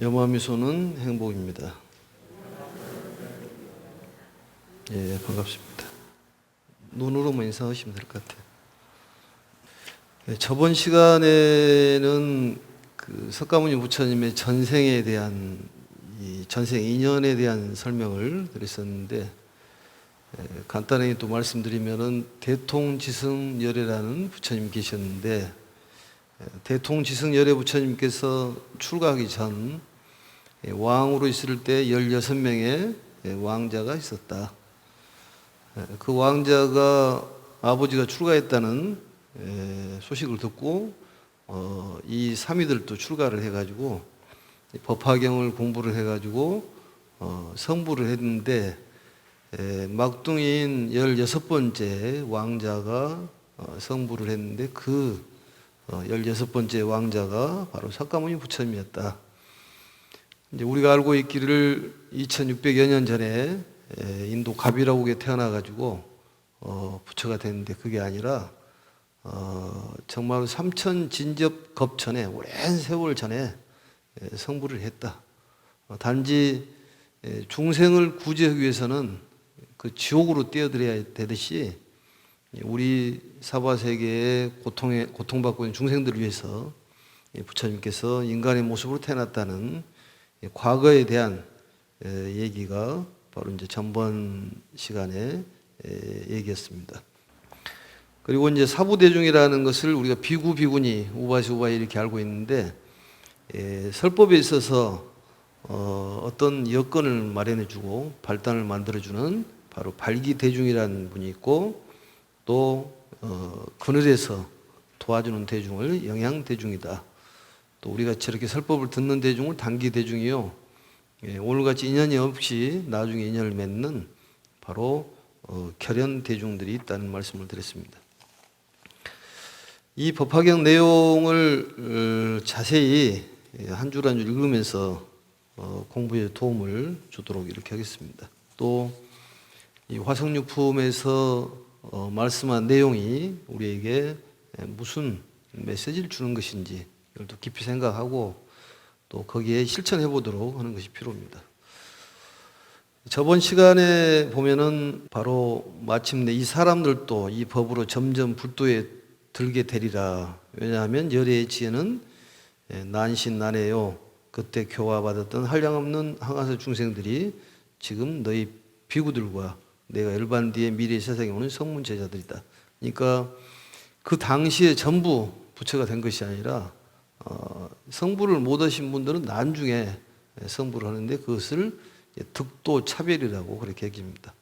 염화미소는 행복입니다. 예, 반갑습니다. 눈으로만 인사하시면 될 것 같아요. 예, 저번 시간에는 석가모니 부처님의 전생에 대한 전생 인연에 대한 설명을 드렸었는데, 간단하게 또 말씀드리면은 대통지승열애라는 부처님 계셨는데, 대통지승열애 부처님께서 출가하기 전 왕으로 있을 때 16명의 왕자가 있었다. 그 왕자가 아버지가 출가했다는 소식을 듣고 이 사미들도 출가를 해가지고 법화경을 공부를 해가지고 성부를 했는데, 막둥이인 16번째 왕자가 성부를 했는데 그 16번째 왕자가 바로 석가모니 부처님이었다. 이제 우리가 알고 있기를 2600여 년 전에 인도 가비라국에 태어나가지고 부처가 됐는데, 그게 아니라 정말 3000 진접 겁전에 오랜 세월 전에 성부를 했다. 단지 중생을 구제하기 위해서는 그 지옥으로 뛰어들어야 되듯이 우리 사바세계의 고통받고 있는 중생들을 위해서 부처님께서 인간의 모습으로 태어났다는 과거에 대한 얘기가 바로 이제 전번 시간에 얘기했습니다. 그리고 이제 사부대중이라는 것을 우리가 비구, 비구니, 우바시, 우바이 이렇게 알고 있는데, 설법에 있어서 어떤 여건을 마련해주고 발단을 만들어주는 바로 발기대중이라는 분이 있고, 또 그늘에서 도와주는 대중을 영양대중이다. 또 우리가 저렇게 설법을 듣는 대중을 단기대중이요, 오늘같이 인연이 없이 나중에 인연을 맺는 바로 결연대중들이 있다는 말씀을 드렸습니다. 이 법화경 내용을 자세히 한 줄 한 줄 읽으면서 공부에 도움을 주도록 이렇게 하겠습니다. 또 이 화성육품에서 말씀한 내용이 우리에게 무슨 메시지를 주는 것인지 이걸 또 깊이 생각하고 또 거기에 실천해 보도록 하는 것이 필요합니다. 저번 시간에 보면은 바로 마침내 이 사람들도 이 법으로 점점 불도에 들게 되리라. 왜냐하면 열애의 지혜는 난신난해요. 그때 교화받았던 한량없는 항아사 중생들이 지금 너희 비구들과 내가 열반 뒤에 미래 세상에 오는 성문 제자들이다. 그러니까 그 당시에 전부 부처가 된 것이 아니라 성부를 못 하신 분들은 나중에 성부를 하는데, 그것을 득도 차별이라고 그렇게 얘기합니다.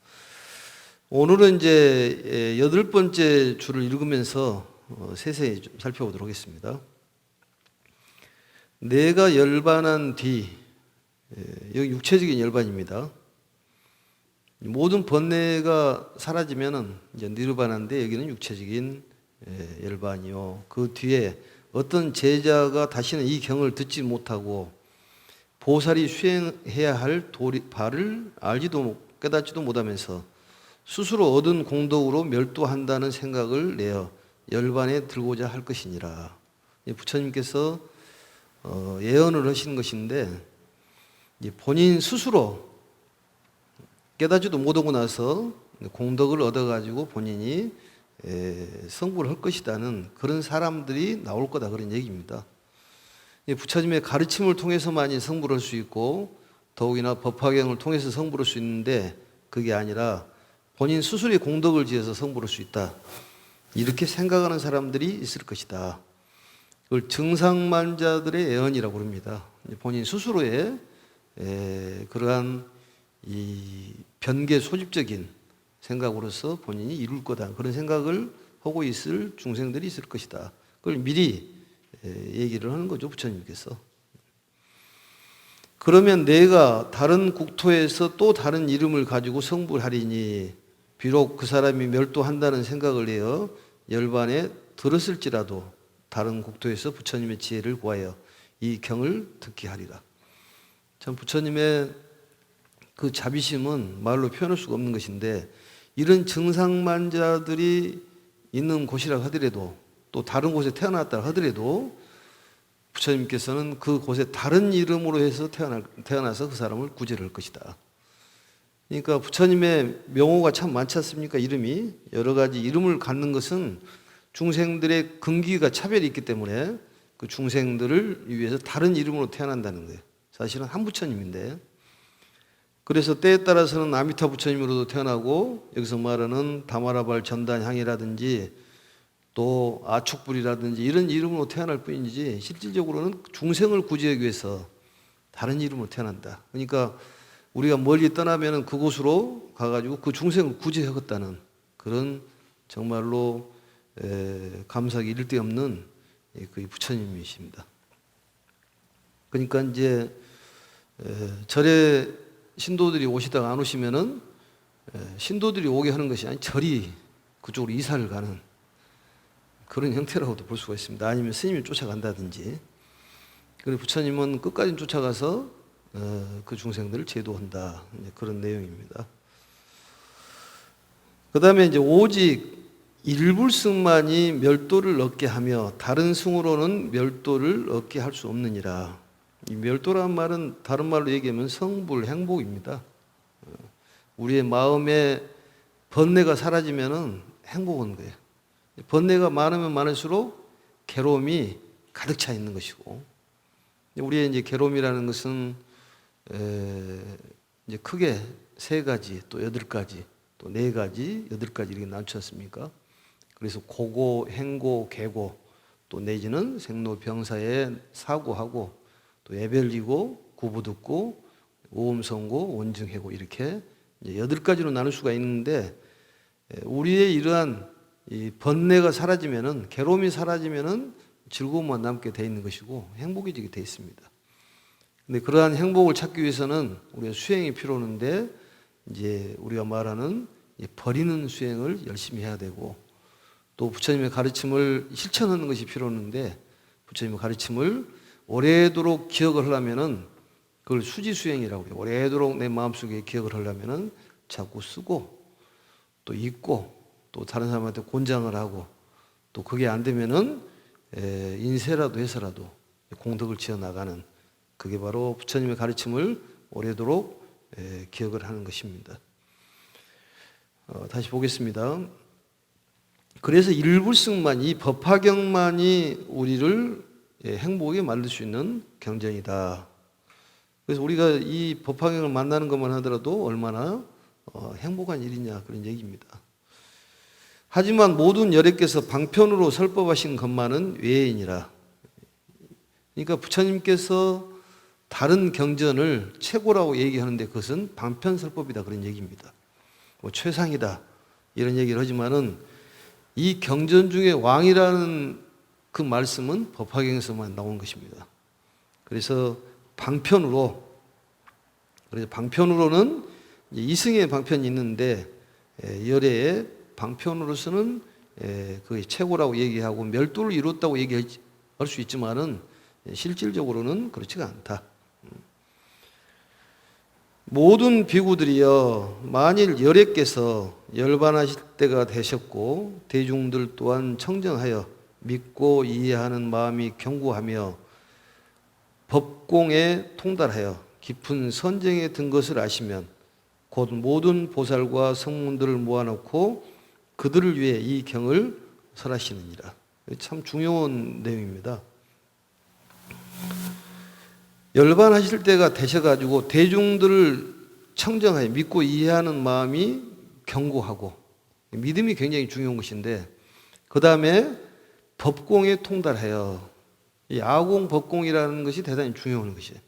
오늘은 이제 8번째 줄을 읽으면서 세세히 좀 살펴보도록 하겠습니다. 내가 열반한 뒤, 여기 육체적인 열반입니다. 모든 번뇌가 사라지면은 이제 니르바나인데, 여기는 육체적인 열반이요. 그 뒤에 어떤 제자가 다시는 이 경을 듣지 못하고 보살이 수행해야 할 바를 알지도 깨닫지도 못하면서 스스로 얻은 공덕으로 멸도한다는 생각을 내어 열반에 들고자 할 것이니라. 부처님께서 예언을 하신 것인데, 본인 스스로 깨닫지도 못하고 나서 공덕을 얻어가지고 본인이 성불을 할 것이다는 그런 사람들이 나올 거다, 그런 얘기입니다. 부처님의 가르침을 통해서만이 성불할 수 있고, 더욱이나 법화경을 통해서 성불할 수 있는데, 그게 아니라 본인 스스로의 공덕을 지어서 성불할 수 있다, 이렇게 생각하는 사람들이 있을 것이다. 그걸 증상만자들의 예언이라고 합니다. 본인 스스로의 그러한 이 변개 소집적인 생각으로서 본인이 이룰 거다, 그런 생각을 하고 있을 중생들이 있을 것이다. 그걸 미리 얘기를 하는 거죠, 부처님께서. 그러면 내가 다른 국토에서 또 다른 이름을 가지고 성불하리니, 비록 그 사람이 멸도한다는 생각을 내어 열반에 들었을지라도 다른 국토에서 부처님의 지혜를 구하여 이 경을 듣게 하리라. 참 부처님의 그 자비심은 말로 표현할 수가 없는 것인데, 이런 증상만자들이 있는 곳이라 하더라도, 또 다른 곳에 태어났다 하더라도 부처님께서는 그곳에 다른 이름으로 해서 태어나서 그 사람을 구제를 할 것이다. 그러니까 부처님의 명호가 참 많지 않습니까? 이름이 여러 가지 이름을 갖는 것은 중생들의 근기가 차별이 있기 때문에 그 중생들을 위해서 다른 이름으로 태어난다는 거예요. 사실은 한 부처님인데, 그래서 때에 따라서는 아미타 부처님으로도 태어나고, 여기서 말하는 다마라발 전단향이라든지 또 아축불이라든지 이런 이름으로 태어날 뿐이지 실질적으로는 중생을 구제하기 위해서 다른 이름으로 태어난다. 그러니까 우리가 멀리 떠나면은 그곳으로 가가지고 그 중생을 구제하겠다는 그런 정말로 감사하기 이를 데 없는 그 부처님이십니다. 그러니까 이제 절에 신도들이 오시다가 안 오시면은 신도들이 오게 하는 것이 아니 절이 그쪽으로 이사를 가는 그런 형태라고도 볼 수가 있습니다. 아니면 스님이 쫓아간다든지. 그리고 부처님은 끝까지 쫓아가서 그 중생들을 제도한다. 그런 내용입니다. 그 다음에 이제 오직 일불승만이 멸도를 얻게 하며 다른 승으로는 멸도를 얻게 할 수 없느니라. 이 멸도라는 말은 다른 말로 얘기하면 성불, 행복입니다. 우리의 마음에 번뇌가 사라지면은 행복한 거예요. 번뇌가 많으면 많을수록 괴로움이 가득 차 있는 것이고, 우리의 이제 괴로움이라는 것은 이제 크게 세 가지, 또 8가지, 또 4가지, 8가지 이렇게 나누지 않습니까? 그래서 고고, 행고, 계고, 또 내지는 생로병사에 사고하고, 또 애별리고, 구부듣고, 오음성고, 원증해고 이렇게 이제 8가지로 나눌 수가 있는데, 우리의 이러한 이 번뇌가 사라지면은, 괴로움이 사라지면은 즐거움만 남게 돼 있는 것이고 행복해지게 돼 있습니다. 근데 그러한 행복을 찾기 위해서는 우리가 수행이 필요한데, 이제 우리가 말하는 버리는 수행을 열심히 해야 되고, 또 부처님의 가르침을 실천하는 것이 필요한데, 부처님의 가르침을 오래도록 기억을 하려면은 그걸 수지수행이라고 해요. 오래도록 내 마음속에 기억을 하려면은 자꾸 쓰고 또 읽고 또 다른 사람한테 권장을 하고, 또 그게 안 되면은 인쇄라도 해서라도 공덕을 지어 나가는, 그게 바로 부처님의 가르침을 오래도록 기억을 하는 것입니다. 다시 보겠습니다. 그래서 일불승만, 이 법화경만이 우리를 행복에 만들 수 있는 경전이다. 그래서 우리가 이 법화경을 만나는 것만 하더라도 얼마나 행복한 일이냐, 그런 얘기입니다. 하지만 모든 열애께서 방편으로 설법하신 것만은 외인이라. 그러니까 부처님께서 다른 경전을 최고라고 얘기하는데 그것은 방편설법이다, 그런 얘기입니다. 뭐 최상이다 이런 얘기를 하지만은 이 경전 중에 왕이라는 그 말씀은 법화경에서만 나온 것입니다. 그래서 방편으로는 이승의 방편이 있는데, 열애의 방편으로서는 그게 최고라고 얘기하고 멸도를 이뤘다고 얘기할 수 있지만은 실질적으로는 그렇지가 않다. 모든 비구들이여, 만일 열애께서 열반하실 때가 되셨고 대중들 또한 청정하여 믿고 이해하는 마음이 견고하며 법공에 통달하여 깊은 선정에 든 것을 아시면 곧 모든 보살과 성문들을 모아놓고 그들을 위해 이 경을 설하시느니라. 참 중요한 내용입니다. 열반하실 때가 되셔가지고 대중들을 청정하여 믿고 이해하는 마음이 견고하고, 믿음이 굉장히 중요한 것인데, 그 다음에 법공에 통달하여, 이 아공 법공이라는 것이 대단히 중요한 것이에요.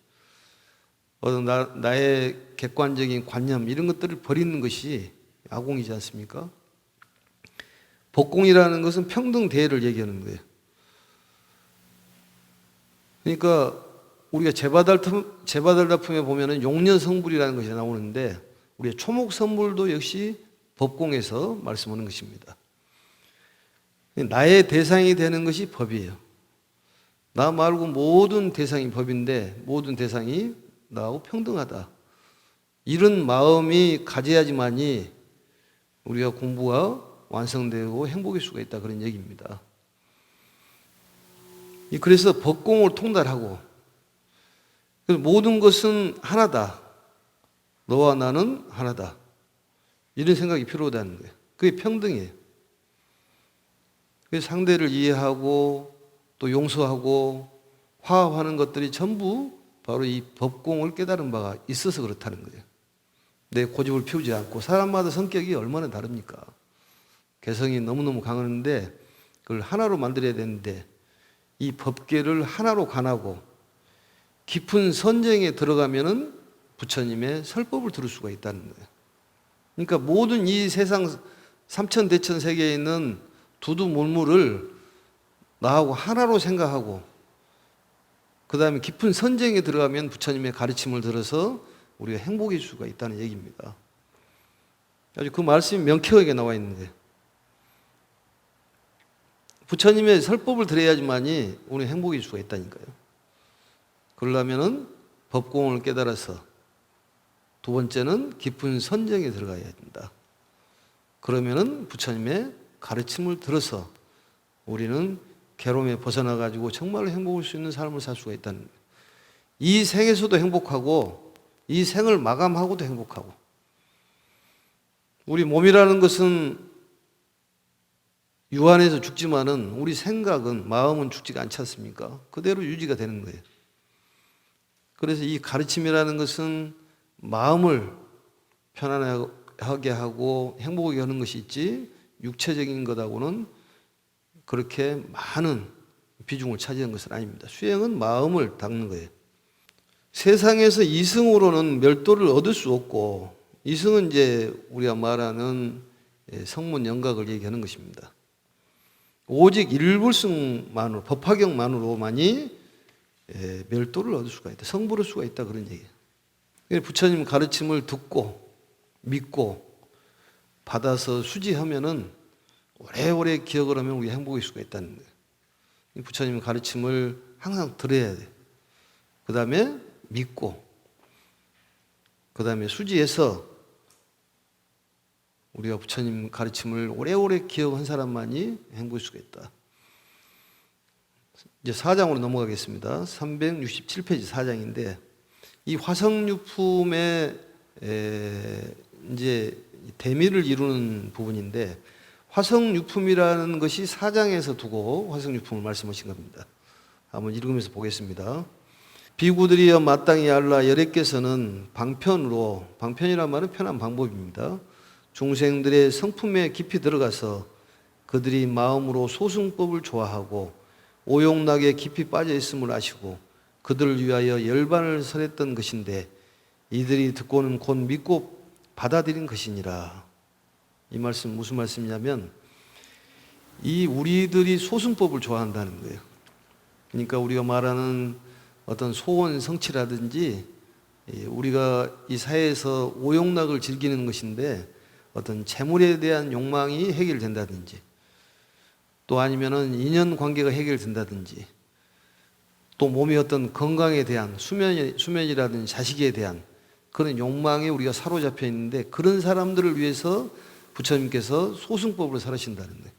나의 객관적인 관념 이런 것들을 버리는 것이 아공이지 않습니까? 법공이라는 것은 평등 대해를 얘기하는 거예요. 그러니까 우리가 제바달다품에 보면은 용년성불이라는 것이 나오는데, 우리의 초목선불도 역시 법공에서 말씀하는 것입니다. 나의 대상이 되는 것이 법이에요. 나 말고 모든 대상이 법인데 모든 대상이 나하고 평등하다. 이런 마음이 가져야지만이 우리가 공부가 완성되고 행복할 수가 있다, 그런 얘기입니다. 그래서 법공을 통달하고 모든 것은 하나다. 너와 나는 하나다. 이런 생각이 필요하다는 거예요. 그게 평등이에요. 그래서 상대를 이해하고 또 용서하고 화합하는 것들이 전부 바로 이 법공을 깨달은 바가 있어서 그렇다는 거예요. 내 고집을 피우지 않고 사람마다 성격이 얼마나 다릅니까? 개성이 너무너무 강한데 그걸 하나로 만들어야 되는데 이 법계를 하나로 관하고 깊은 선정에 들어가면은 부처님의 설법을 들을 수가 있다는 거예요. 그러니까 모든 이 세상 삼천대천 세계에 있는 두두물물을 나하고 하나로 생각하고 그 다음에 깊은 선정에 들어가면 부처님의 가르침을 들어서 우리가 행복해질 수가 있다는 얘기입니다. 아주 그 말씀이 명쾌하게 나와 있는데 부처님의 설법을 들어야지만이 우리 행복해질 수가 있다니까요. 그러려면은 법공을 깨달아서 두 번째는 깊은 선정에 들어가야 된다. 그러면은 부처님의 가르침을 들어서 우리는 괴로움에 벗어나 가지고 정말로 행복할 수 있는 삶을 살 수가 있다는 거예요. 이 생에서도 행복하고 이 생을 마감하고도 행복하고 우리 몸이라는 것은 유한해서 죽지만은 우리 생각은 마음은 죽지가 않지 않습니까? 그대로 유지가 되는 거예요. 그래서 이 가르침이라는 것은 마음을 편안하게 하고 행복하게 하는 것이 있지 육체적인 것하고는 그렇게 많은 비중을 차지하는 것은 아닙니다. 수행은 마음을 닦는 거예요. 세상에서 이승으로는 멸도를 얻을 수 없고 이승은 이제 우리가 말하는 성문 영각을 얘기하는 것입니다. 오직 일불승만으로 법화경만으로만이 멸도를 얻을 수가 있다. 성불할 수가 있다 그런 얘기예요. 부처님 가르침을 듣고 믿고 받아서 수지하면은 오래오래 기억을 하면 우리 행복할 수가 있다는 거예요. 부처님 가르침을 항상 들어야 돼. 그 다음에 믿고 그 다음에 수지해서 우리가 부처님 가르침을 오래오래 기억한 사람만이 행복할 수가 있다. 이제 4장으로 넘어가겠습니다. 367페이지 4장인데 이 화성유품의 이제 대미를 이루는 부분인데 화성유품이라는 것이 4장에서 두고 화성유품을 말씀하신 겁니다. 한번 읽으면서 보겠습니다. 비구들이여 마땅히 알라 여래께서는 방편으로 방편이란 말은 편한 방법입니다. 중생들의 성품에 깊이 들어가서 그들이 마음으로 소승법을 좋아하고 오용락에 깊이 빠져 있음을 아시고 그들을 위하여 열반을 설했던 것인데 이들이 듣고는 곧 믿고 받아들인 것이니라. 이 말씀 무슨 말씀이냐면 이 우리들이 소승법을 좋아한다는 거예요. 그러니까 우리가 말하는 어떤 소원 성취라든지 우리가 이 사회에서 오용락을 즐기는 것인데 어떤 재물에 대한 욕망이 해결된다든지 또 아니면은 인연 관계가 해결된다든지 또 몸의 어떤 건강에 대한 수면이라든지 자식에 대한 그런 욕망에 우리가 사로잡혀 있는데 그런 사람들을 위해서 부처님께서 소승법을 설하신다는 거예요.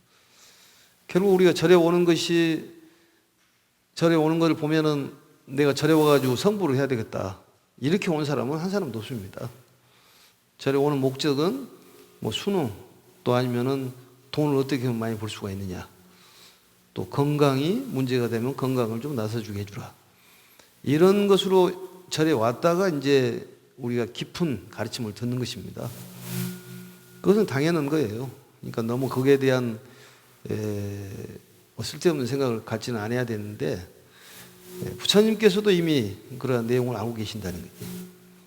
결국 우리가 절에 오는 것이 절에 오는 것을 보면은 내가 절에 와가지고 성불을 해야 되겠다 이렇게 온 사람은 한 사람도 없습니다. 절에 오는 목적은 뭐 수능 또 아니면은 돈을 어떻게 하면 많이 벌 수가 있느냐 또 건강이 문제가 되면 건강을 좀 나서주게 해주라 이런 것으로 절에 왔다가 이제 우리가 깊은 가르침을 듣는 것입니다. 그것은 당연한 거예요. 그러니까 너무 거기에 대한 쓸데없는 생각을 갖지는 않아야 되는데 부처님께서도 이미 그러한 내용을 알고 계신다는 거예요.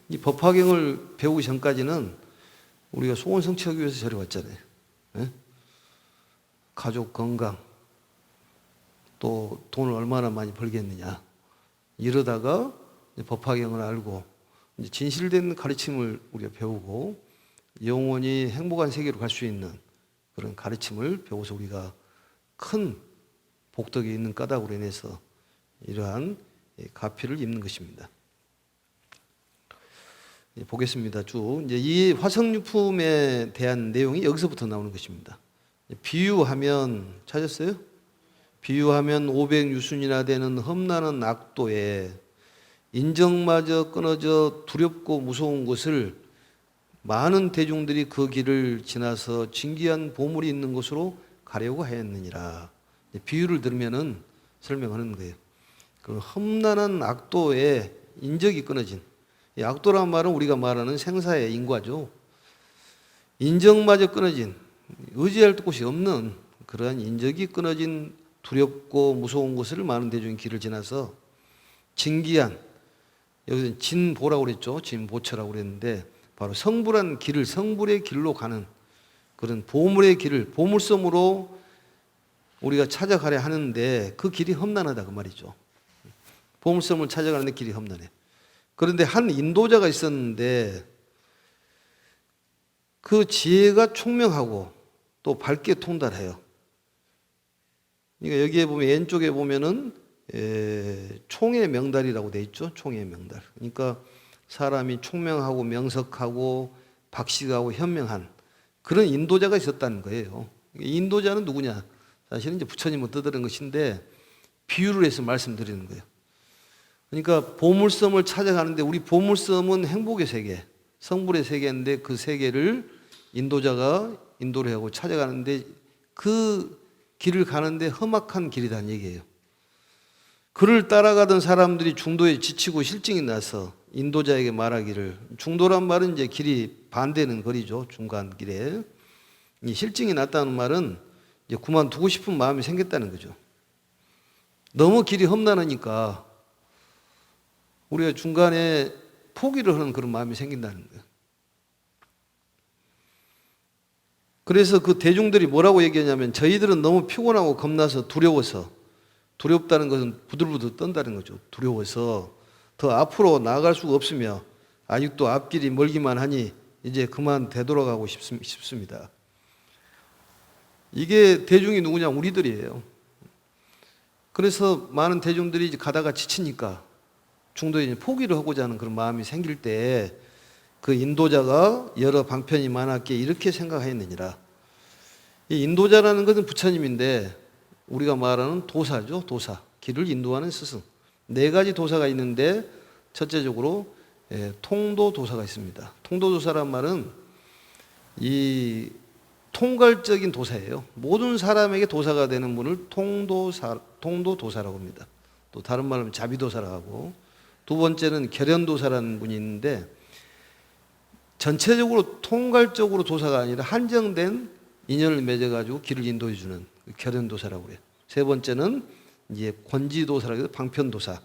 이 법화경을 배우기 전까지는 우리가 소원 성취하기 위해서 절에 왔잖아요. 네? 가족 건강 또 돈을 얼마나 많이 벌겠느냐 이러다가 법화경을 알고 이제 진실된 가르침을 우리가 배우고 영원히 행복한 세계로 갈 수 있는 그런 가르침을 배워서 우리가 큰 복덕이 있는 까닭으로 인해서 이러한 가피를 입는 것입니다. 보겠습니다. 쭉 이제 이 화성유품에 대한 내용이 여기서부터 나오는 것입니다. 비유하면 찾았어요? 비유하면 500유순이나 되는 험난한 악도에 인정마저 끊어져 두렵고 무서운 것을 많은 대중들이 그 길을 지나서 진귀한 보물이 있는 곳으로 가려고 하였느니라. 비유를 들으면은 설명하는 거예요. 그 험난한 악도에 인적이 끊어진, 이 악도란 말은 우리가 말하는 생사의 인과죠. 인정마저 끊어진, 의지할 곳이 없는 그러한 인적이 끊어진 두렵고 무서운 곳을 많은 대중이 길을 지나서 진귀한, 여기서 진보라고 그랬죠. 진보처라고 그랬는데 바로 성불한 길을, 성불의 길로 가는 그런 보물의 길을, 보물섬으로 우리가 찾아가려 하는데 그 길이 험난하다 그 말이죠. 보물섬을 찾아가는데 길이 험난해. 그런데 한 인도자가 있었는데 그 지혜가 총명하고 또 밝게 통달해요. 그러니까 여기에 보면 왼쪽에 보면은 총의 명달이라고 돼 있죠. 총의 명달. 그러니까 사람이 총명하고 명석하고 박식하고 현명한 그런 인도자가 있었다는 거예요. 인도자는 누구냐? 사실은 이제 부처님을 떠드는 것인데 비유를 해서 말씀드리는 거예요. 그러니까 보물섬을 찾아가는데 우리 보물섬은 행복의 세계, 성불의 세계인데 그 세계를 인도자가 인도를 하고 찾아가는데 그 길을 가는데 험악한 길이라는 얘기예요. 그를 따라가던 사람들이 중도에 지치고 실증이 나서 인도자에게 말하기를, 중도란 말은 이제 길이 반대는 거리죠. 중간 길에. 이 실증이 났다는 말은 이제 그만두고 싶은 마음이 생겼다는 거죠. 너무 길이 험난하니까 우리가 중간에 포기를 하는 그런 마음이 생긴다는 거예요. 그래서 그 대중들이 뭐라고 얘기하냐면 저희들은 너무 피곤하고 겁나서 두려워서, 두렵다는 것은 부들부들 떤다는 거죠. 두려워서 더 앞으로 나아갈 수가 없으며 아직도 앞길이 멀기만 하니 이제 그만 되돌아가고 싶습니다. 이게 대중이 누구냐? 우리들이에요. 그래서 많은 대중들이 이제 가다가 지치니까 중도에 이제 포기를 하고자 하는 그런 마음이 생길 때 그 인도자가 여러 방편이 많았기에 이렇게 생각하였느니라. 이 인도자라는 것은 부처님인데 우리가 말하는 도사죠. 도사. 길을 인도하는 스승. 4가지 도사가 있는데 첫째적으로 통도도사가 있습니다. 통도도사란 말은 이 통괄적인 도사예요. 모든 사람에게 도사가 되는 분을 통도도사라고 합니다. 또 다른 말로 하면 자비도사라고 하고, 두 번째는 결연도사라는 분이 있는데 전체적으로 통괄적으로 도사가 아니라 한정된 인연을 맺어가지고 길을 인도해주는 결연도사라고 해요. 세 번째는 이제 권지도사라고 해서 방편도사.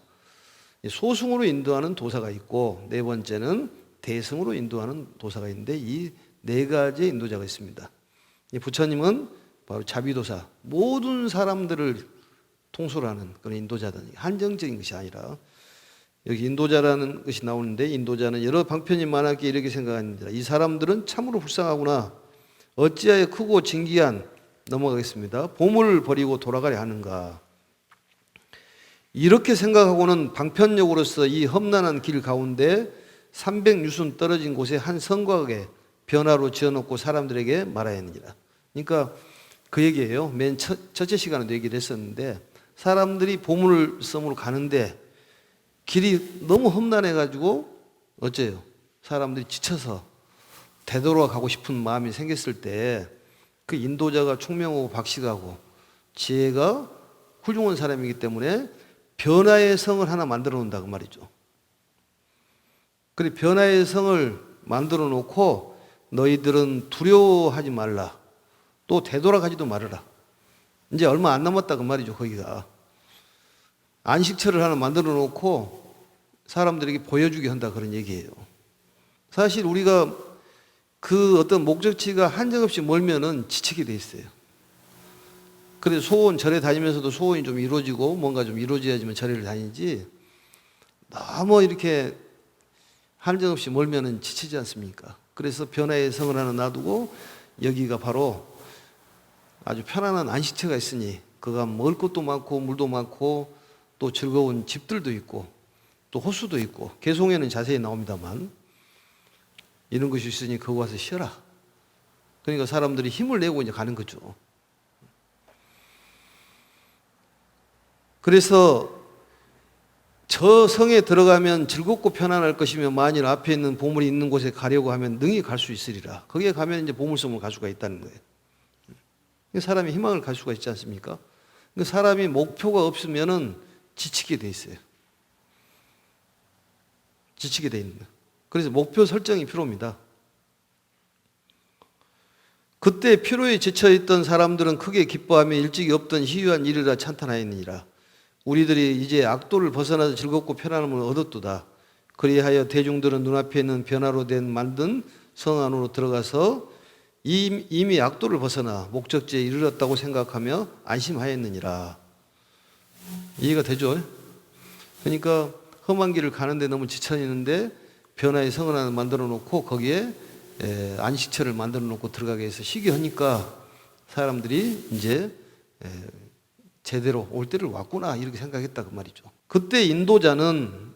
소승으로 인도하는 도사가 있고, 네 번째는 대승으로 인도하는 도사가 있는데 이 4가지의 인도자가 있습니다. 부처님은 바로 자비도사, 모든 사람들을 통솔하는 그런 인도자다. 한정적인 것이 아니라 여기 인도자라는 것이 나오는데 인도자는 여러 방편이 많았기에 이렇게 생각합니다. 이 사람들은 참으로 불쌍하구나. 어찌하여 크고 진귀한, 넘어가겠습니다, 보물을 버리고 돌아가려 하는가. 이렇게 생각하고는 방편력으로서 이 험난한 길 가운데 300유순 떨어진 곳에 한 성곽에 변화로 지어놓고 사람들에게 말하였느니라. 그러니까 그 얘기예요. 맨 첫째 시간에도 얘기를 했었는데 사람들이 보물섬으로 가는데 길이 너무 험난해가지고 어째요? 사람들이 지쳐서 되돌아가고 싶은 마음이 생겼을 때 그 인도자가 총명하고 박식하고 지혜가 훌륭한 사람이기 때문에 변화의 성을 하나 만들어 놓는다 그 말이죠. 그래 변화의 성을 만들어 놓고 너희들은 두려워하지 말라. 또 되돌아가지도 말아라. 이제 얼마 안 남았다 그 말이죠. 거기가 안식처를 하나 만들어 놓고 사람들에게 보여주게 한다 그런 얘기예요. 사실 우리가 그 어떤 목적지가 한정없이 멀면은 지치게 돼 있어요. 그래서 소원 절에 다니면서도 소원이 좀 이루어지고 뭔가 좀 이루어져야지만 절에를 다니지 너무 이렇게 한정없이 멀면은 지치지 않습니까? 그래서 변화의 성을 하나 놔두고 여기가 바로 아주 편안한 안식처가 있으니 그가 먹을 것도 많고 물도 많고 또 즐거운 집들도 있고 또 호수도 있고 개송에는 자세히 나옵니다만 이런 것이 있으니 거기 와서 쉬어라. 그러니까 사람들이 힘을 내고 이제 가는 거죠. 그래서 저 성에 들어가면 즐겁고 편안할 것이며 만일 앞에 있는 보물이 있는 곳에 가려고 하면 능히 갈 수 있으리라. 거기에 가면 이제 보물섬을 갈 수가 있다는 거예요. 사람이 희망을 갈 수가 있지 않습니까? 사람이 목표가 없으면은 지치게 돼 있어요. 지치게 돼 있는 거예요. 그래서 목표 설정이 필요합니다. 그때 피로에 지쳐있던 사람들은 크게 기뻐하며 일찍이 없던 희유한 일이라 찬탄하였느니라. 우리들이 이제 악도를 벗어나서 즐겁고 편안함을 얻었도다. 그리하여 대중들은 눈앞에 있는 변화로 된 만든 성 안으로 들어가서 이미 악도를 벗어나 목적지에 이르렀다고 생각하며 안심하였느니라. 이해가 되죠? 그러니까 험한 길을 가는데 너무 지쳐있는데 변화의 성을 하나 만들어 놓고 거기에 안식처를 만들어 놓고 들어가게 해서 쉬게 하니까 사람들이 이제 제대로 올 때를 왔구나 이렇게 생각했다 그 말이죠. 그때 인도자는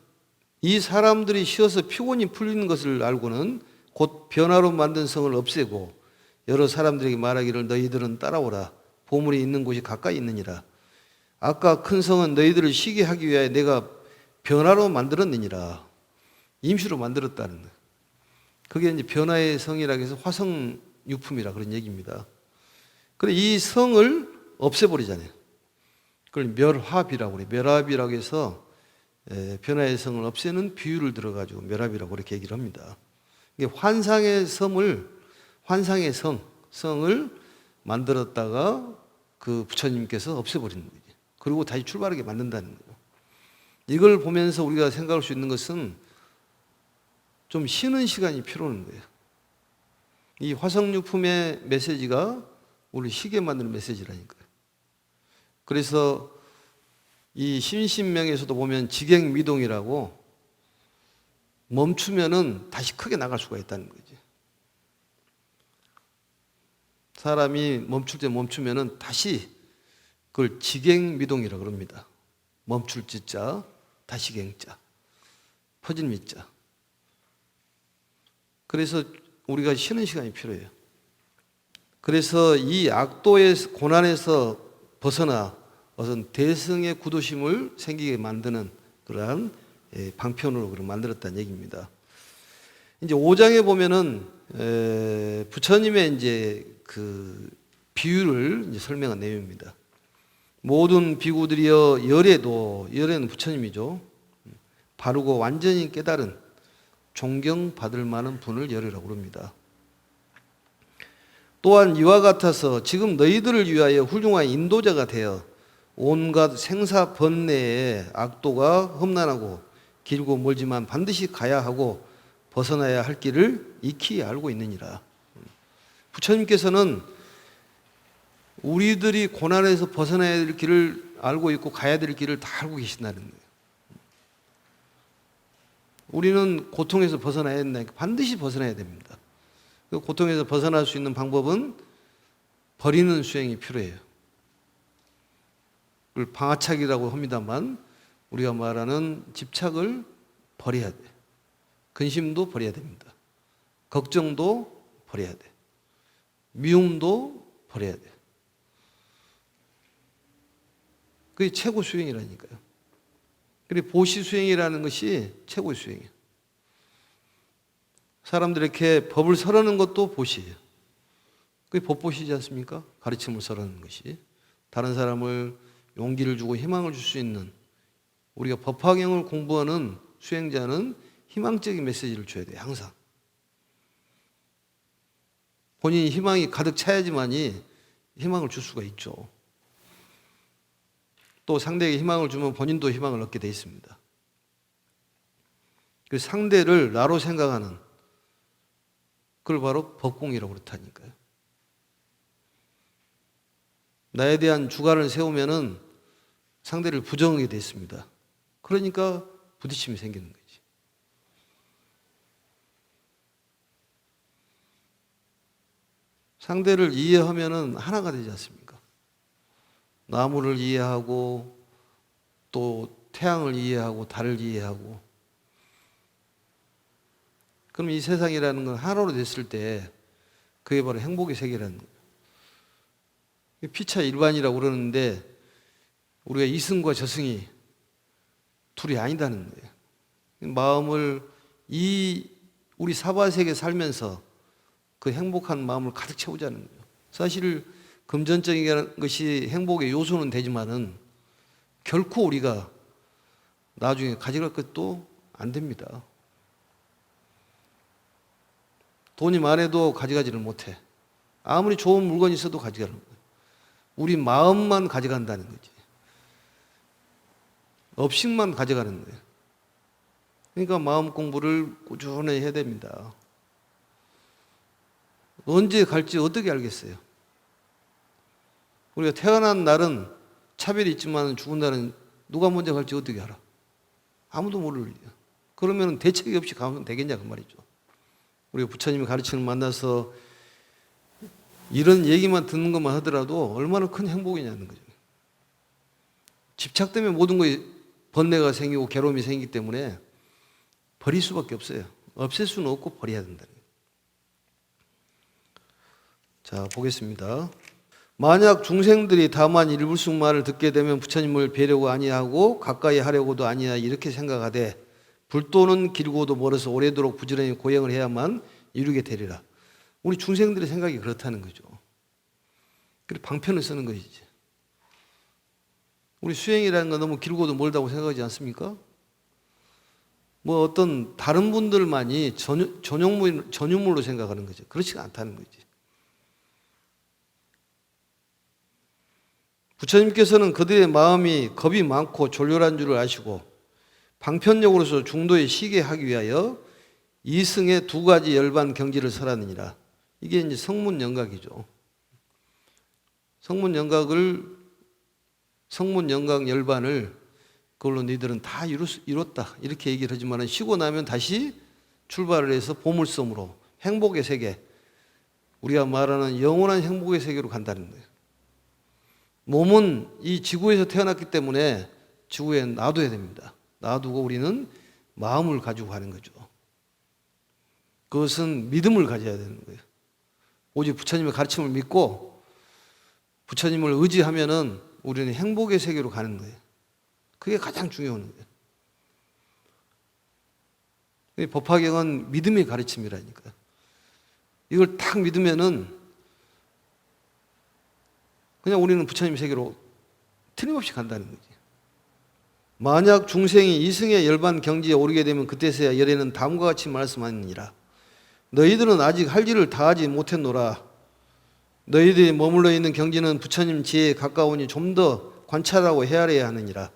이 사람들이 쉬어서 피곤이 풀리는 것을 알고는 곧 변화로 만든 성을 없애고 여러 사람들에게 말하기를 너희들은 따라오라. 보물이 있는 곳이 가까이 있느니라. 아까 큰 성은 너희들을 쉬게 하기 위하여 내가 변화로 만들었느니라. 임시로 만들었다는 거예요. 그게 이제 변화의 성이라고 해서 화성유품이라 그런 얘기입니다. 그래 이 성을 없애버리잖아요. 그걸 멸합이라고 그래요. 멸합이라고 해서 변화의 성을 없애는 비유를 들어가지고 멸합이라고 그렇게 얘기를 합니다. 이게 환상의 성을 만들었다가 그 부처님께서 없애버리는 거예요. 그리고 다시 출발하게 만든다는 거예요. 이걸 보면서 우리가 생각할 수 있는 것은 좀 쉬는 시간이 필요한 거예요. 이 화성유품의 메시지가 우리 쉬게 만드는 메시지라니까요. 그래서 이 신신명에서도 보면 직행미동이라고 멈추면은 다시 크게 나갈 수가 있다는 거지. 사람이 멈출 때 멈추면은 다시 그걸 직행미동이라고 그럽니다. 멈출 지자, 다시 갱자, 퍼진 미자. 그래서 우리가 쉬는 시간이 필요해요. 그래서 이 악도의 고난에서 벗어나 어떤 대승의 구도심을 생기게 만드는 그러한 방편으로 그걸 만들었다는 얘기입니다. 이제 5장에 보면은 부처님의 이제 그 비유를 이제 설명한 내용입니다. 모든 비구들이여 열애는 부처님이죠. 바르고 완전히 깨달은 존경받을 만한 분을 열애라고 합니다. 또한 이와 같아서 지금 너희들을 위하여 훌륭한 인도자가 되어 온갖 생사 번뇌의 악도가 험난하고 길고 멀지만 반드시 가야 하고 벗어나야 할 길을 익히 알고 있느니라. 부처님께서는 우리들이 고난에서 벗어나야 될 길을 알고 있고 가야 될 길을 다 알고 계신다는 거예요. 우리는 고통에서 벗어나야 된다니까 반드시 벗어나야 됩니다. 그 고통에서 벗어날 수 있는 방법은 버리는 수행이 필요해요. 그걸 방아착이라고 합니다만 우리가 말하는 집착을 버려야 돼. 근심도 버려야 됩니다. 걱정도 버려야 돼. 미움도 버려야 돼. 그게 최고 수행이라니까요. 그리고 보시 수행이라는 것이 최고의 수행이에요. 사람들에게 법을 설하는 것도 보시예요. 그게 법보시지 않습니까? 가르침을 설하는 것이. 다른 사람을 용기를 주고 희망을 줄 수 있는 우리가 법화경을 공부하는 수행자는 희망적인 메시지를 줘야 돼요. 항상. 본인이 희망이 가득 차야지만이 희망을 줄 수가 있죠. 또 상대에게 희망을 주면 본인도 희망을 얻게 돼 있습니다. 그 상대를 나로 생각하는 그걸 바로 법공이라고 그렇다니까요. 나에 대한 주관을 세우면은 상대를 부정하게 돼 있습니다. 그러니까 부딪힘이 생기는 거지. 상대를 이해하면은 하나가 되지 않습니까? 나무를 이해하고 또 태양을 이해하고 달을 이해하고 그럼 이 세상이라는 건 하나로 됐을 때 그게 바로 행복의 세계라는 거예요. 피차 일반이라고 그러는데 우리가 이승과 저승이 둘이 아니다는 거예요. 마음을 우리 사바세계 살면서 그 행복한 마음을 가득 채우자는 거예요. 사실 금전적인 것이 행복의 요소는 되지만은 결코 우리가 나중에 가져갈 것도 안 됩니다. 돈이 많아도 가져가지를 못해. 아무리 좋은 물건이 있어도 가져가는 거예요. 우리 마음만 가져간다는 거지. 업식만 가져가는 거예요. 그러니까 마음 공부를 꾸준히 해야 됩니다. 언제 갈지 어떻게 알겠어요? 우리가 태어난 날은 차별이 있지만 죽은 날은 누가 먼저 갈지 어떻게 알아? 아무도 모를 일이야. 그러면 대책이 없이 가면 되겠냐 그 말이죠. 우리가 부처님이 가르치는 만나서 이런 얘기만 듣는 것만 하더라도 얼마나 큰 행복이냐는 거죠. 집착 때문에 모든 것이 번뇌가 생기고 괴로움이 생기기 때문에 버릴 수밖에 없어요. 없앨 수는 없고 버려야 된다는 거예요. 자, 보겠습니다. 만약 중생들이 다만 일불승말을 듣게 되면 부처님을 뵈려고 아니하고 가까이 하려고도 아니하 이렇게 생각하되 불도는 길고도 멀어서 오래도록 부지런히 고행을 해야만 이루게 되리라. 우리 중생들의 생각이 그렇다는 거죠. 그래서 방편을 쓰는 것이지. 우리 수행이라는 건 너무 길고도 멀다고 생각하지 않습니까? 뭐 어떤 다른 분들만이 전유물로 생각하는 거죠. 그렇지가 않다는 거지. 부처님께서는 그들의 마음이 겁이 많고 졸렬한 줄을 아시고 방편력으로서 중도에 쉬게 하기 위하여 이승의 두 가지 열반 경지를 설하느니라. 이게 이제 성문영각이죠. 성문영각 열반을 그걸로 너희들은 다 이뤘다 이렇게 얘기를 하지만 쉬고 나면 다시 출발을 해서 보물섬으로 행복의 세계, 우리가 말하는 영원한 행복의 세계로 간다는 거예요. 몸은 이 지구에서 태어났기 때문에 지구에 놔둬야 됩니다. 놔두고 우리는 마음을 가지고 가는 거죠. 그것은 믿음을 가져야 되는 거예요. 오직 부처님의 가르침을 믿고 부처님을 의지하면은 우리는 행복의 세계로 가는 거예요. 그게 가장 중요한 거예요. 법화경은 믿음의 가르침이라니까요. 이걸 딱 믿으면은 그냥 우리는 부처님 세계로 틀림없이 간다는 거지. 만약 중생이 이승의 열반 경지에 오르게 되면 그때서야 열애는 다음과 같이 말씀하느니라. 너희들은 아직 할 일을 다하지 못했노라. 너희들이 머물러 있는 경지는 부처님 지혜에 가까우니 좀 더 관찰하고 헤아려야 하느니라.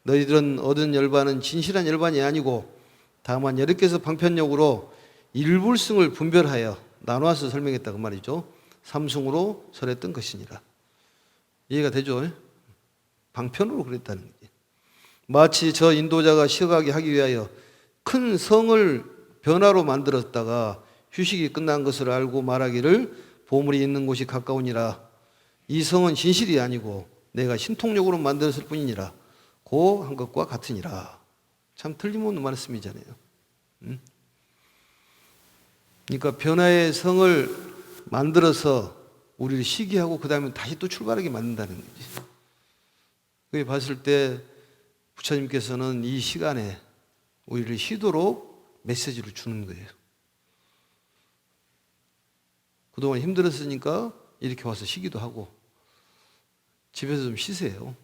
너희들은 얻은 열반은 진실한 열반이 아니고 다만 여러께서 방편력으로 일불승을 분별하여 나눠서 설명했다고 말이죠. 삼승으로 설했던 것이니라. 이해가 되죠? 방편으로 그랬다는 거지. 마치 저 인도자가 쉬어가게 하기 위하여 큰 성을 변화로 만들었다가 휴식이 끝난 것을 알고 말하기를 보물이 있는 곳이 가까우니라. 이 성은 진실이 아니고 내가 신통력으로 만들었을 뿐이니라. 고 한 것과 같으니라. 참 틀림없는 말씀이잖아요. 그러니까 변화의 성을 만들어서 우리를 쉬게 하고 그 다음에 다시 또 출발하게 만든다는 거지. 그게 봤을 때 부처님께서는 이 시간에 우리를 쉬도록 메시지를 주는 거예요. 그동안 힘들었으니까 이렇게 와서 쉬기도 하고 집에서 좀 쉬세요.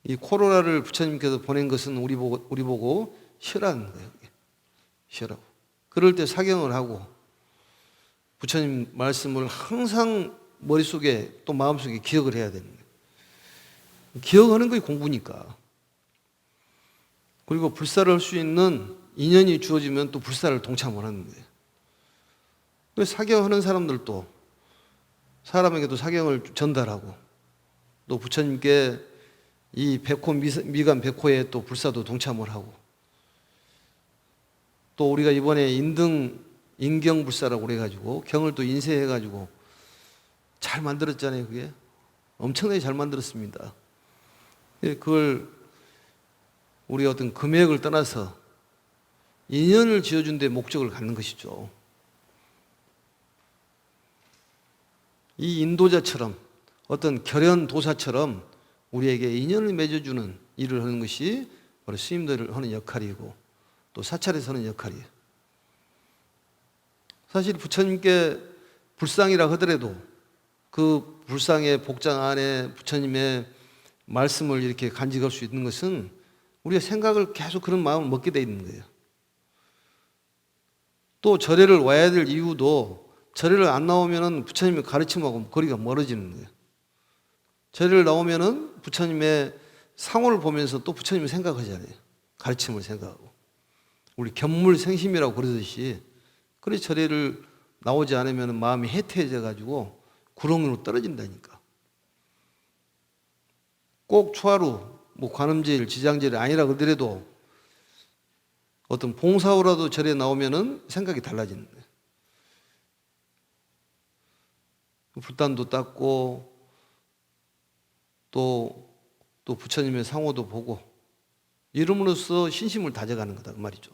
이 코로나를 부처님께서 보낸 것은 우리 보고 쉬라는 거예요. 쉬라고. 그럴 때 사경을 하고 부처님 말씀을 항상 머릿속에 또 마음속에 기억을 해야 되는 거예요. 기억하는 것이 공부니까. 그리고 불사를 할 수 있는 인연이 주어지면 또 불사를 동참을 하는 거예요. 그래서 사경하는 사람들도 사람에게도 사경을 전달하고 또 부처님께 이 백호 미간 백호에 또 불사도 동참을 하고 또 우리가 이번에 인경불사라고 그래가지고 경을 또 인쇄해가지고 잘 만들었잖아요. 그게 엄청나게 잘 만들었습니다. 그걸 우리 어떤 금액을 떠나서 인연을 지어준 데 목적을 갖는 것이죠. 이 인도자처럼 어떤 결연 도사처럼 우리에게 인연을 맺어주는 일을 하는 것이 바로 스님들을 하는 역할이고 또 사찰에서 하는 역할이에요. 사실 부처님께 불상이라 하더라도 그 불상의 복장 안에 부처님의 말씀을 이렇게 간직할 수 있는 것은 우리가 생각을 계속 그런 마음을 먹게 돼 있는 거예요. 또 절에를 와야 될 이유도 절에를 안 나오면은 부처님의 가르침하고 거리가 멀어지는 거예요. 절에를 나오면은 부처님의 상호를 보면서 또 부처님을 생각하잖아요. 가르침을 생각하고. 우리 견물생심이라고 그러듯이 그래서 절에를 나오지 않으면 마음이 해태해져 가지고 구렁으로 떨어진다니까. 꼭 초하루 뭐 관음제일, 지장제일이 아니라 그러더라도 어떤 봉사후라도 절에 나오면은 생각이 달라지는 거예요. 불단도 닦고 또 부처님의 상호도 보고 이름으로써 신심을 다져가는 거다 그 말이죠.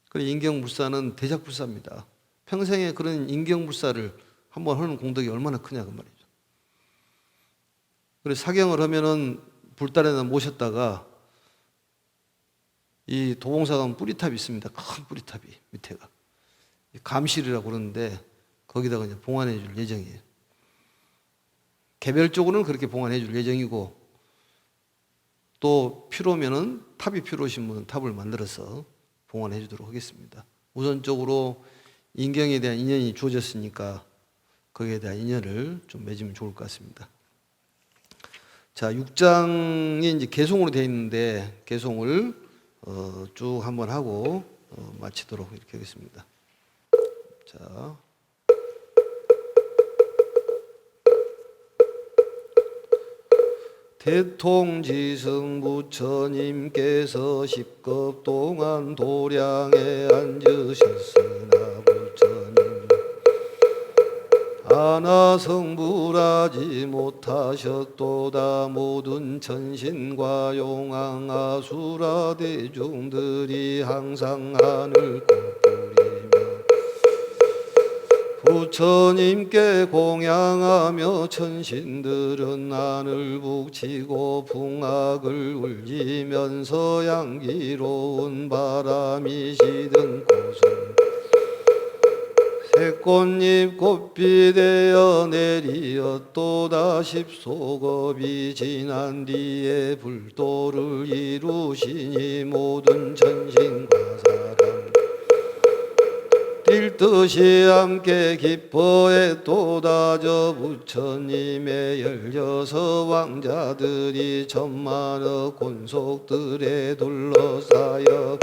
그래서 인경불사는 대작불사입니다. 평생에 그런 인경불사를 한번 하는 공덕이 얼마나 크냐 그 말이죠. 그래서 사경을 하면은 불단에다 모셨다가 이 도봉사관 뿌리탑이 있습니다. 큰 뿌리탑이 밑에가 감실이라고 그러는데 거기다가 이제 봉안해 줄 예정이에요. 개별적으로는 그렇게 봉안해 줄 예정이고 또 필요하면은 탑이 필요하신 분은 탑을 만들어서 봉안해 주도록 하겠습니다. 우선적으로 인경에 대한 인연이 주어졌으니까 거기에 대한 인연을 좀 맺으면 좋을 것 같습니다. 자, 6장이 이제 개송으로 되어 있는데 개송을 쭉 한번 하고 마치도록 이렇게 하겠습니다. 자. 대통지승 부처님께서 10급 동안 도량에 앉으셨으나 부처님 하나 성불하지 못하셨도다. 모든 천신과 용왕 아수라 대중들이 항상 하늘 꽃뿌리며 부처님께 공양하며 천신들은 하늘 북치고 풍악을 울리면서 향기로운 바람이 시든 곳은 새꽃잎 꽃비 되어 내리었도다. 십소겁이 지난 뒤에 불도를 이루시니 모든 천신과 사람 뛸 듯이 함께 기뻐했도다. 저 부처님의 16 왕자들이 천만억 곤속들에 둘러싸여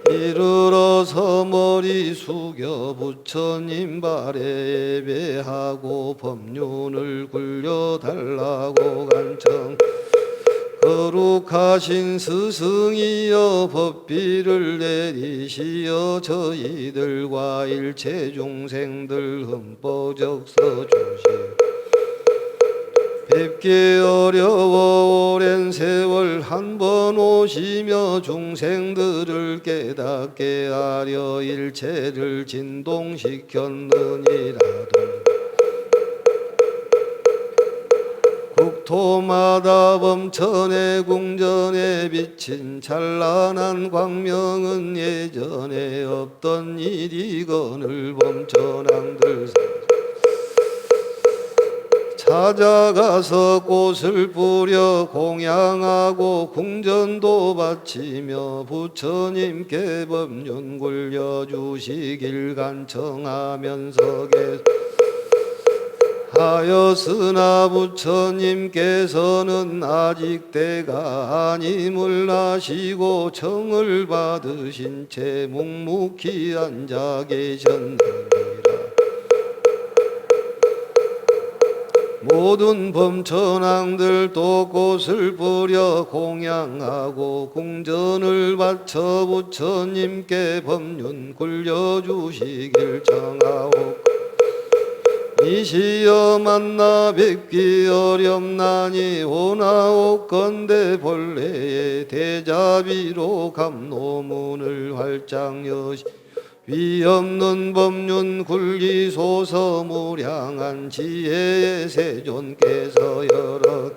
이르러서 머리 숙여 부처님 발에 예배하고 법륜을 굴려달라고 간청. 거룩하신 스승이여 법비를 내리시어 저희들과 일체 중생들 흠뻑 적서 주시오. 뵙기 어려워 오랜 세월 한 번 오시며 중생들을 깨닫게 하려 일체를 진동시켰느니라도 국토마다 범천의 궁전에 비친 찬란한 광명은 예전에 없던 일이거늘 범천왕들 찾아가서 꽃을 뿌려 공양하고 궁전도 바치며 부처님께 법륜 굴려주시길 간청하면서 하였으나 부처님께서는 아직 때가 아님을 아시고 청을 받으신 채 묵묵히 앉아 계셨느니라. 모든 범천왕들도 꽃을 뿌려 공양하고 궁전을 바쳐 부처님께 법륜 굴려주시길 청하옵고 이시여 만나 뵙기 어렵나니 오나옵건대 본래의 대자비로 감노문을 활짝 여시 위없는 법륜 굴리소서. 무량한 지혜의 세존께서 여러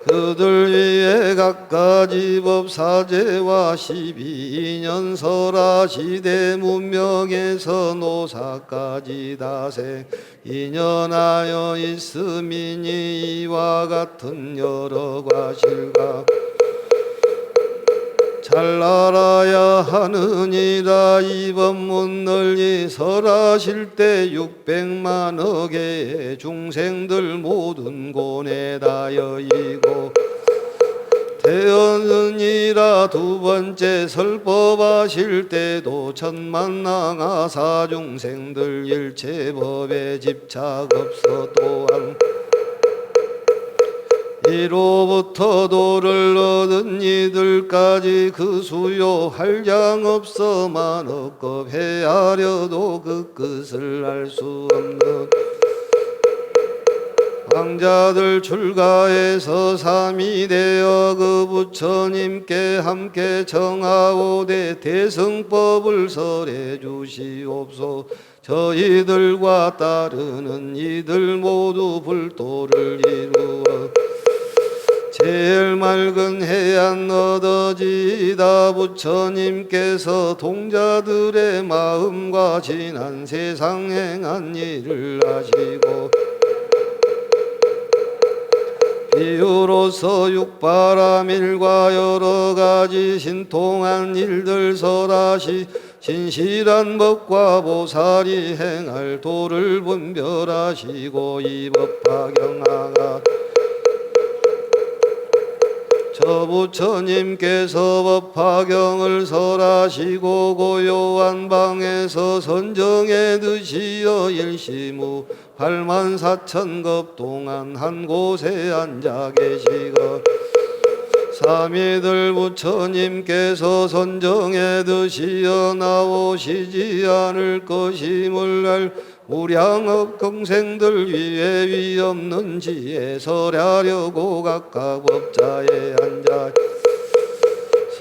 그들 위에 갖가지 법사제와 12년 설화시대 문명에서 노사까지 다생 인연하여 있음이니 이와 같은 여러 과실과 잘 알아야 하느니라. 이 법문 널리 설하실 때 600만억의 중생들 모든 곤에 다여이고 태어느니라. 두 번째 설법하실 때도 천만낭하 사중생들 일체법에 집착 없어 또한 이로부터 도를 얻은 이들까지 그 수요 한량 없어 만억급 헤아려도 그 끝을 알 수 없는 왕자들 출가해서 삼이 되어 그 부처님께 함께 청하오되 대승법을 설해 주시옵소. 저희들과 따르는 이들 모두 불도를 이루어 제일 맑은 해안 얻어지다. 부처님께서 동자들의 마음과 지난 세상 행한 일을 아시고 비유로서 육바라밀과 여러 가지 신통한 일들 설하시 신실한 법과 보살이 행할 도를 분별하시고 이 법화경하가 저 부처님께서 법화경을 설하시고 고요한 방에서 선정에 드시어 일시무 84,000겁 동안 한 곳에 앉아 계시고 삼위들 부처님께서 선정에 드시어 나오시지 않을 것임을 알 무량업 공생들 위에 위 없는 지혜 설하려고 각각 법자에 앉아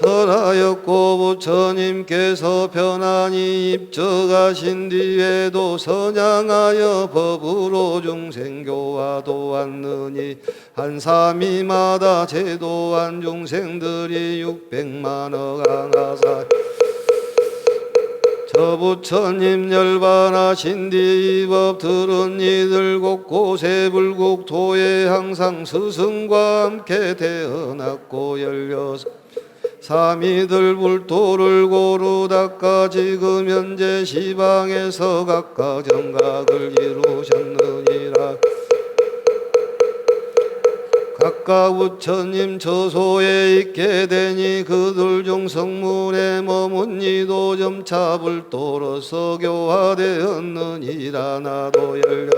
설하였고 부처님께서 편안히 입적하신 뒤에도 선양하여 법으로 중생교화 도왔느니 한 삼위마다 제도한 중생들이 600만억 항하사 저 부처님 열반하신 뒤 이 법 들은 이들 곳곳에 불국토에 항상 스승과 함께 태어났고 열려서 삼위들 불도를 고루 닦아 지금 현재 시방에서 각각 정각을 이루셨느니라. 각각 부처님 처소에 있게 되니 그들 중 성문에 머문 이도 점차 불도로서 교화되었느니라. 나도 열려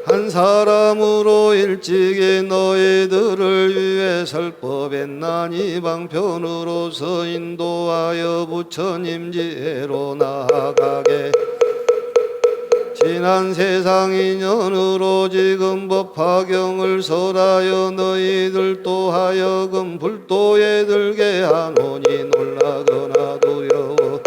한 사람으로 일찍이 너희들을 위해 설법했나니 방편으로서 인도하여 부처님 지혜로 나아가게 지난 세상 인연으로 지금 법화경을 설하여 너희들도 하여금 불도에 들게 하노니 놀라거나 두려워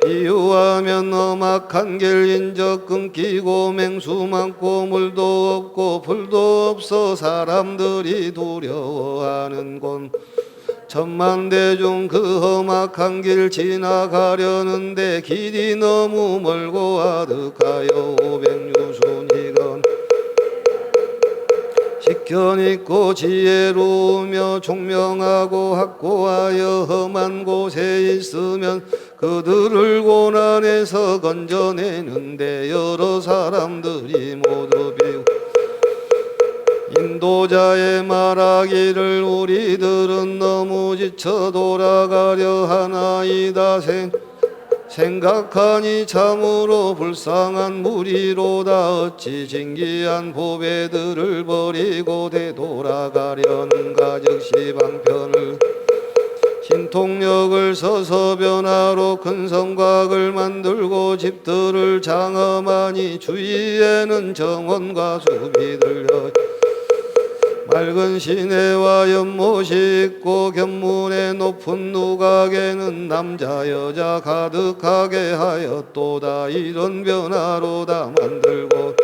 비유하면 험악한 길 인적 끊기고 맹수 많고 물도 없고 불도 없어 사람들이 두려워하는 곳 천만대중 그 험악한 길 지나가려는데 길이 너무 멀고 아득하여 500유순이건 식견있고 지혜로우며 총명하고 확고하여 험한 곳에 있으면 그들을 고난에서 건져내는데 여러 사람들이 모두 비우 인도자의 말하기를 우리들은 너무 지쳐 돌아가려 하나이다. 생각하니 참으로 불쌍한 무리로다. 어찌 진기한 보배들을 버리고 되돌아가려는가. 즉시 방편을 신통력을 써서 변화로 큰 성곽을 만들고 집들을 장엄하니 주위에는 정원과 숲이 들려 맑은 시내와 연못이 있고 견문의 높은 누각에는 남자 여자 가득하게 하였도다. 이런 변화로 다 만들고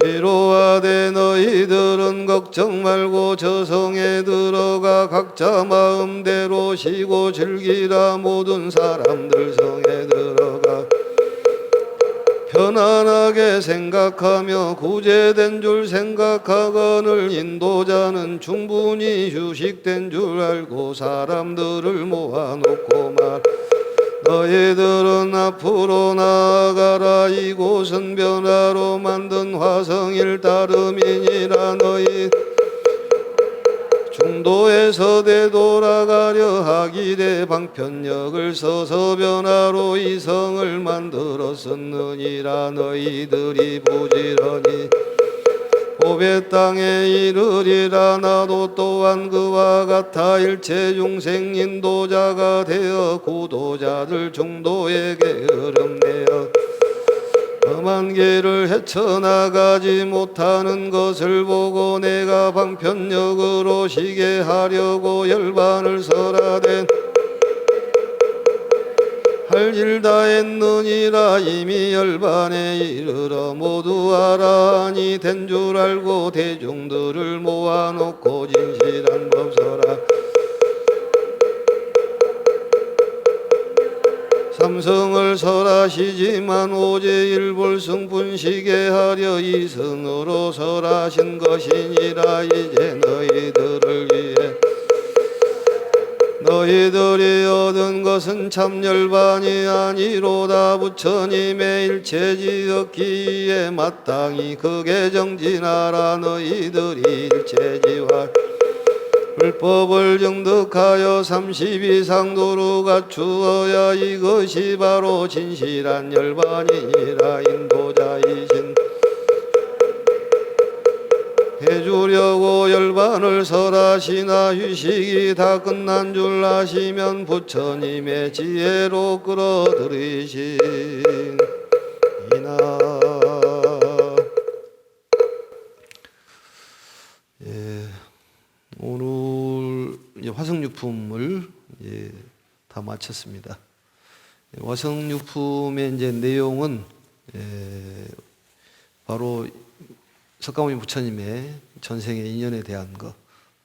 위로하되 너희들은 걱정 말고 저 성에 들어가 각자 마음대로 쉬고 즐기라. 모든 사람들 성에 들어가 편안하게 생각하며 구제된 줄 생각하거늘 인도자는 충분히 휴식된 줄 알고 사람들을 모아놓고 말 너희들은 앞으로 나아가라. 이곳은 변화로 만든 화성일 따름이니라. 너희 중도에서 되돌아가려 하기대 방편역을 서서 변화로 이 성을 만들었었느니라. 너희들이 부지런히 고배 땅에 이르리라. 나도 또한 그와 같아 일체 중생 인도자가 되어 구도자들 중도에게 흐름내어 험한 길을 헤쳐나가지 못하는 것을 보고 내가 방편역으로 쉬게 하려고 열반을 설하되 할 일 다 했느니라. 이미 열반에 이르러 모두 알아니 된 줄 알고 대중들을 모아놓고 진실한 법설하 삼성을 설하시지만 오제 일불승 분시게 하려 이승으로 설하신 것이니라. 이제 너희들을 위해 너희들이 얻은 것은 참 열반이 아니로다. 부처님의 일체지었기에 마땅히 극에 정진하라. 너희들이 일체지와 불법을 정득하여 30 이상 도로 갖추어야 이것이 바로 진실한 열반이니라. 인도자이신 해주려고 열반을 설하시나 휴식이 다 끝난 줄 아시면 부처님의 지혜로 끌어들이시나. 오늘 화성유품을 다 마쳤습니다. 화성유품의 이제 내용은 바로 석가모니 부처님의 전생의 인연에 대한 것,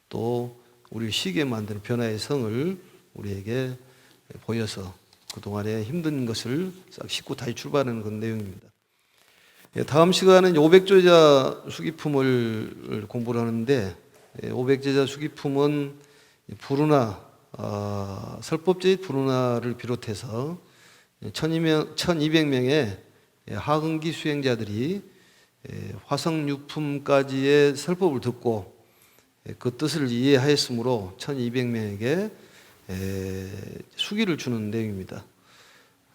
또 우리 쉬게 만드는 변화의 성을 우리에게 보여서 그동안의 힘든 것을 싹 씻고 다시 출발하는 그런 내용입니다. 다음 시간은 500제자 수기품을 공부를 하는데 500제자 수기품은 부르나 설법제의 부르나를 비롯해서 1200명의 하흥기 수행자들이 화성유품까지의 설법을 듣고 그 뜻을 이해하였으므로 1200명에게 수기를 주는 내용입니다.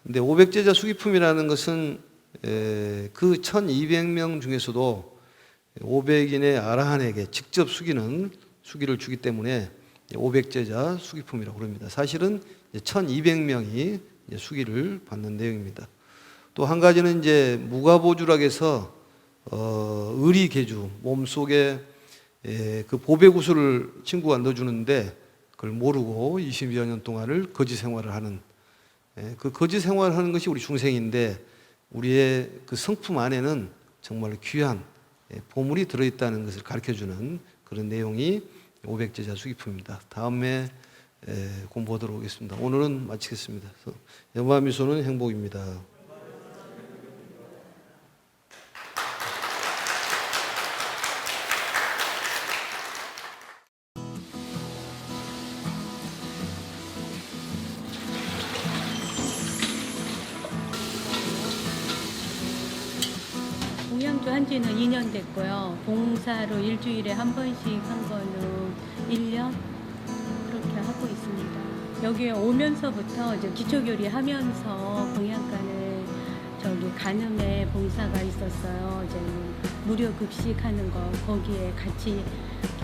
근데 500제자 수기품이라는 것은 그 1200명 중에서도 500인의 아라한에게 직접 수기를 주기 때문에 500제자 수기품이라고 그럽니다. 사실은 1200명이 수기를 받는 내용입니다. 또 한 가지는 이제 무가보주락에서 의리개주 몸속에 그 보배구슬을 친구가 넣어주는데 그걸 모르고 20여 년 동안을 거지 생활을 하는 그 거지 생활을 하는 것이 우리 중생인데 우리의 그 성품 안에는 정말 귀한 보물이 들어있다는 것을 가르쳐주는 그런 내용이 500제자 수기품입니다. 다음에 공부하도록 하겠습니다. 오늘은 마치겠습니다. 연마미소는 행복입니다. 공양주 한 지는 2년 됐고요. 봉사로 일주일에 한 번씩 한 거는 1년 그렇게 하고 있습니다. 여기에 오면서부터 이제 기초교리 하면서 공양간을 간음에 봉사가 있었어요. 이제 무료 급식하는 거 거기에 같이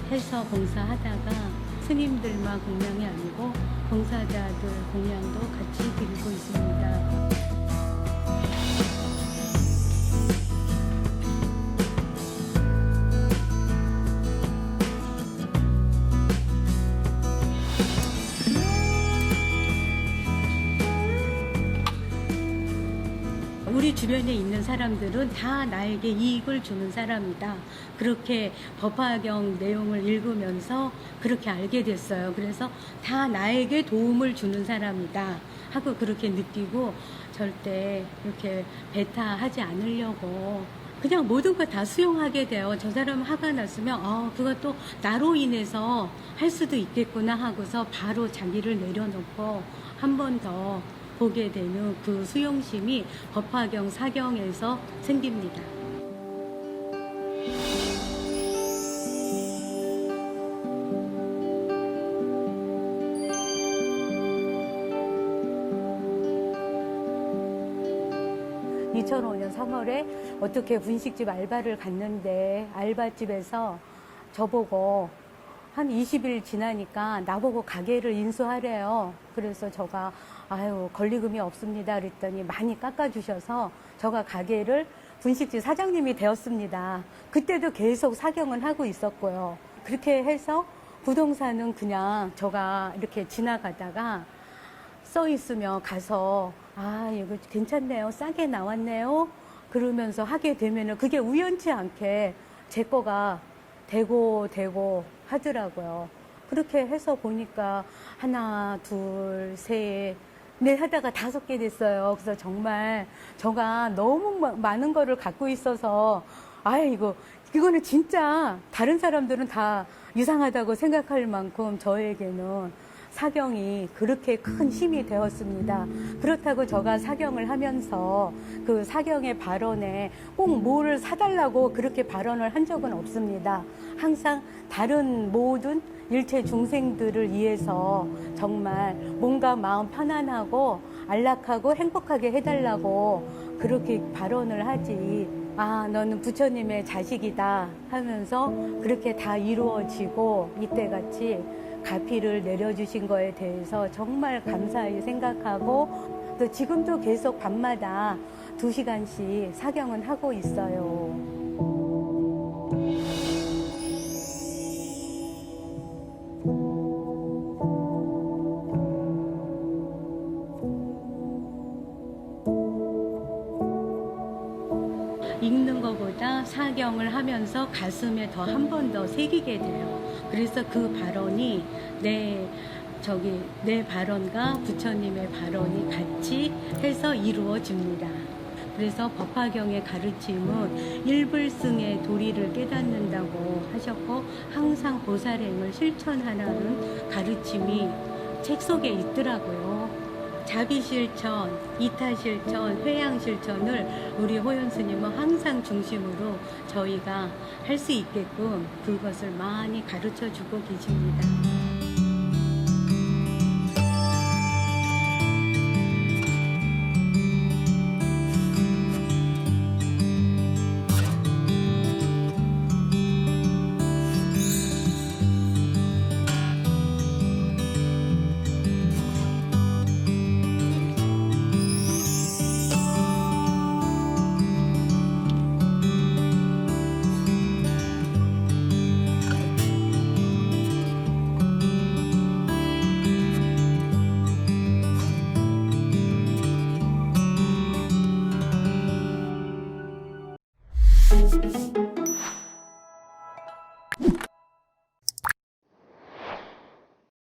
해서 봉사하다가 스님들만 공양이 아니고 봉사자들 공양도 같이 드리고 있습니다. 우리 내 주변에 있는 사람들은 다 나에게 이익을 주는 사람이다. 그렇게 법화경 내용을 읽으면서 그렇게 알게 됐어요. 그래서 다 나에게 도움을 주는 사람이다 하고 그렇게 느끼고 절대 이렇게 배타하지 않으려고 그냥 모든 걸 다 수용하게 돼요. 저 사람 화가 났으면 그것도 나로 인해서 할 수도 있겠구나 하고서 바로 자기를 내려놓고 한 번 더 보게 되는 그 수용심이 법화경 사경에서 생깁니다. (2005년 3월에) 어떻게 분식집 알바를 갔는데 알바집에서 저보고 한 20일 지나니까 나보고 가게를 인수하래요. 그래서 저가 권리금이 없습니다 그랬더니 많이 깎아주셔서 저가 가게를 분식집 사장님이 되었습니다. 그때도 계속 사경은 하고 있었고요. 그렇게 해서 부동산은 그냥 저가 이렇게 지나가다가 써 있으면 가서 이거 괜찮네요, 싸게 나왔네요 그러면서 하게 되면은 그게 우연치 않게 제 거가 되고 하더라고요. 그렇게 해서 보니까 하나, 둘, 셋, 넷 하다가 5개 됐어요. 그래서 정말 저가 너무 많은 거를 갖고 있어서 이거는 진짜 다른 사람들은 다 이상하다고 생각할 만큼 저에게는 사경이 그렇게 큰 힘이 되었습니다. 그렇다고 제가 사경을 하면서 그 사경의 발언에 꼭 뭐를 사달라고 그렇게 발언을 한 적은 없습니다. 항상 다른 모든 일체 중생들을 위해서 정말 뭔가 마음 편안하고 안락하고 행복하게 해달라고 그렇게 발언을 하지, 너는 부처님의 자식이다 하면서 그렇게 다 이루어지고 이때같이 가피를 내려주신 거에 대해서 정말 감사히 생각하고 또 지금도 계속 밤마다 2시간씩 사경은 하고 있어요. 읽는 것보다 사경을 하면서 가슴에 더 한 번 더 새기게 돼요. 그래서 그 발언이 내 발언과 부처님의 발언이 같이 해서 이루어집니다. 그래서 법화경의 가르침은 일불승의 도리를 깨닫는다고 하셨고 항상 보살행을 실천하라는 가르침이 책 속에 있더라고요. 자비실천, 이타실천, 회양실천을 우리 호연스님은 항상 중심으로 저희가 할 수 있게끔 그것을 많이 가르쳐 주고 계십니다.